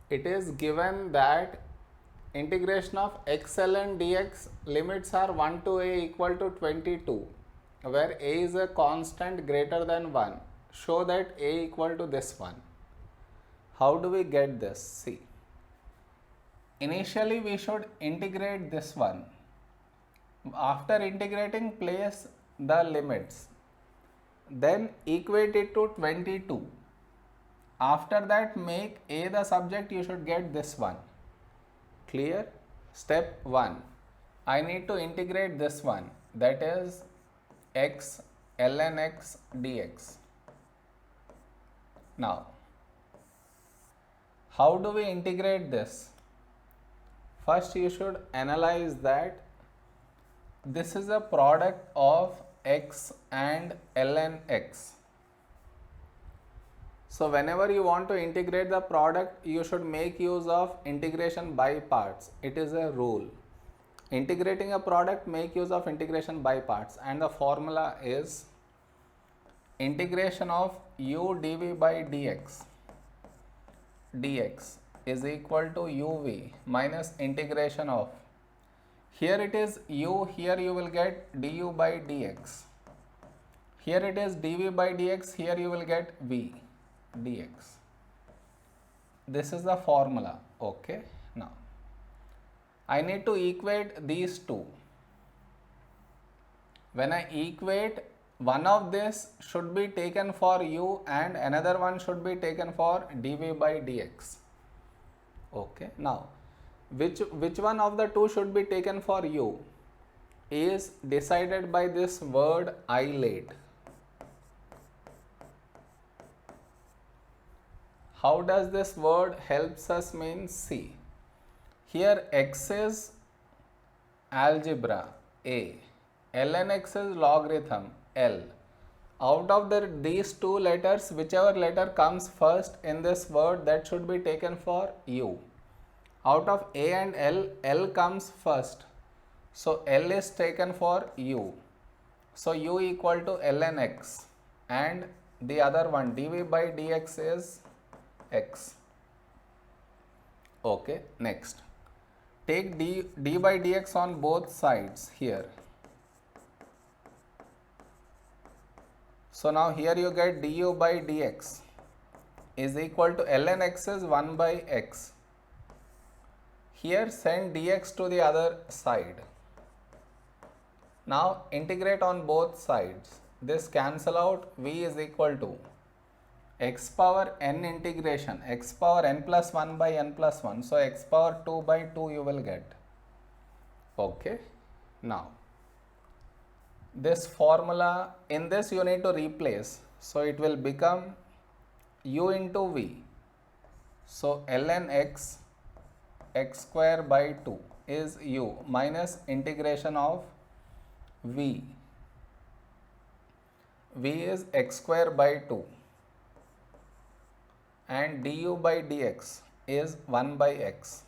it is given that integration of x ln dx limits are 1 to a equal to 22, where a is a constant greater than 1. Show that a equal to this one. How do we get this? See, initially we should integrate this one. After integrating, place the limits, then equate it to 22. After that, make a the subject, you should get this one. Clear? Step 1, I need to integrate this one, that is x ln x dx. Now, how do we integrate this? First, you should analyze that this is a product of x and ln x. So whenever you want to integrate the product, you should make use of integration by parts. It is a rule. Integrating a product, make use of integration by parts, and the formula is integration of u dv by dx is equal to uv minus integration of, here it is u, here you will get du by dx, here it is dv by dx, here you will get v dx. This is the formula. Okay, now I need to equate these two. When I equate, one of this should be taken for u and another one should be taken for dv by dx. Okay, now which one of the two should be taken for u is decided by this word islate. How does this word helps us mean? See, here x is algebra a, ln x is logarithm l. Out of these two letters, whichever letter comes first in this word, that should be taken for u. Out of a and l comes first, so l is taken for u. So u equal to ln x, and the other one dv by dx is x. Okay, next take d by dx on both sides here. So now here you get du by dx is equal to ln x is 1 by x. Here send dx to the other side. Now integrate on both sides. This cancel out, v is equal to x power n integration, x power n plus 1 by n plus 1. So x power 2 by 2 you will get. Okay, now this formula, in this you need to replace, so it will become u into v. So ln x square by 2 is u minus integration of v is x square by 2 and du by dx is 1 by x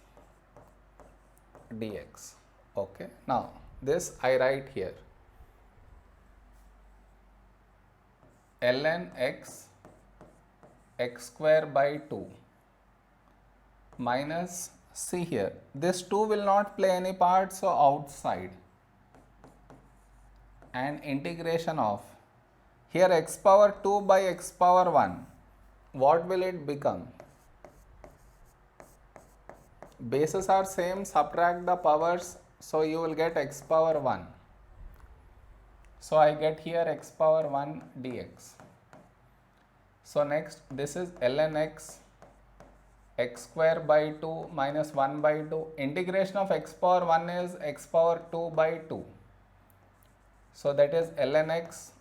dx. Okay, now this I write here, ln x square by 2 minus, see here, this 2 will not play any part, so outside, and integration of, here x power 2 by x power 1, what will it become? Bases are same, subtract the powers, so you will get x power 1. So I get here x power 1 dx. So next, this is ln x square by 2 minus 1 by 2. Integration of x power 1 is x power 2 by 2. So that is ln x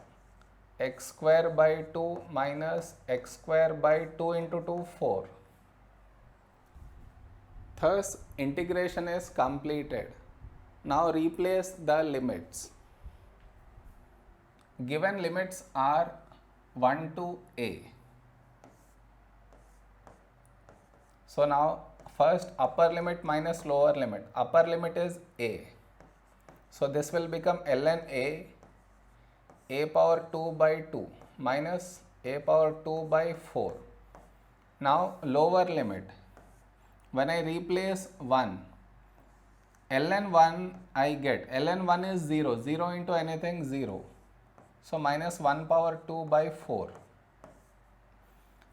square by 2 minus x square by 2 into 2, 4. Thus, integration is completed. Now replace the limits. Given limits are 1 to a. So now first upper limit minus lower limit. Upper limit is a. So this will become ln a power 2 by 2 minus a power 2 by 4. Now lower limit. When I replace 1, ln1 I get, ln1 is 0, 0 into anything 0. So minus 1 power 2 by 4.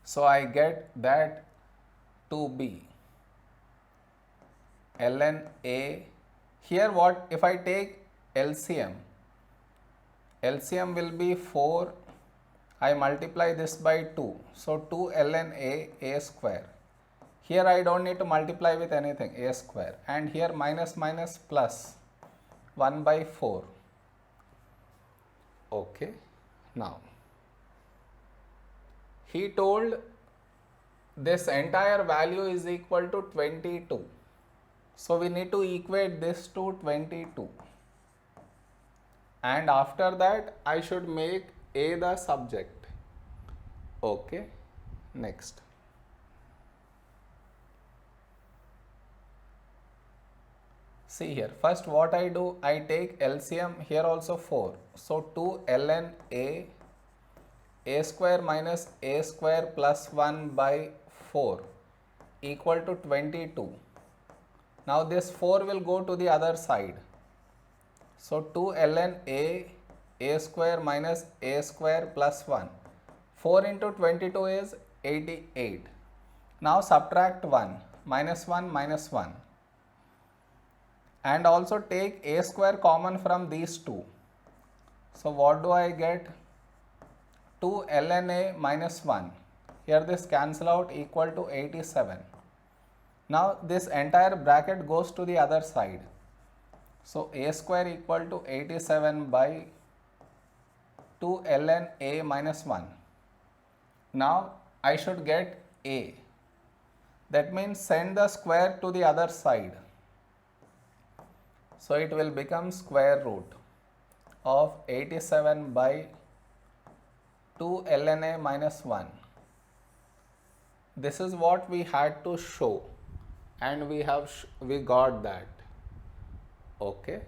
So I get that to be ln A. Here what if I take LCM? LCM will be 4. I multiply this by 2. So 2 ln A square. Here I don't need to multiply with anything, A square. And here minus minus plus 1 by 4. Okay. Now, he told this entire value is equal to 22. So we need to equate this to 22. And after that, I should make A the subject. Okay. Next. See here, first what I do, I take LCM, here also 4. So 2 ln A square minus A square plus 1 by 4 equal to 22. Now this 4 will go to the other side. So 2 ln A square minus A square plus 1. 4 into 22 is 88. Now subtract 1, minus 1, minus 1. And also take A square common from these two. So what do I get? 2 ln A minus 1. Here this cancel out equal to 87. Now this entire bracket goes to the other side. So A square equal to 87 by 2 ln A minus 1. Now I should get A. That means send the square to the other side. So it will become square root of 87 by 2 ln A minus 1. This is what we had to show, and we got that. Okay.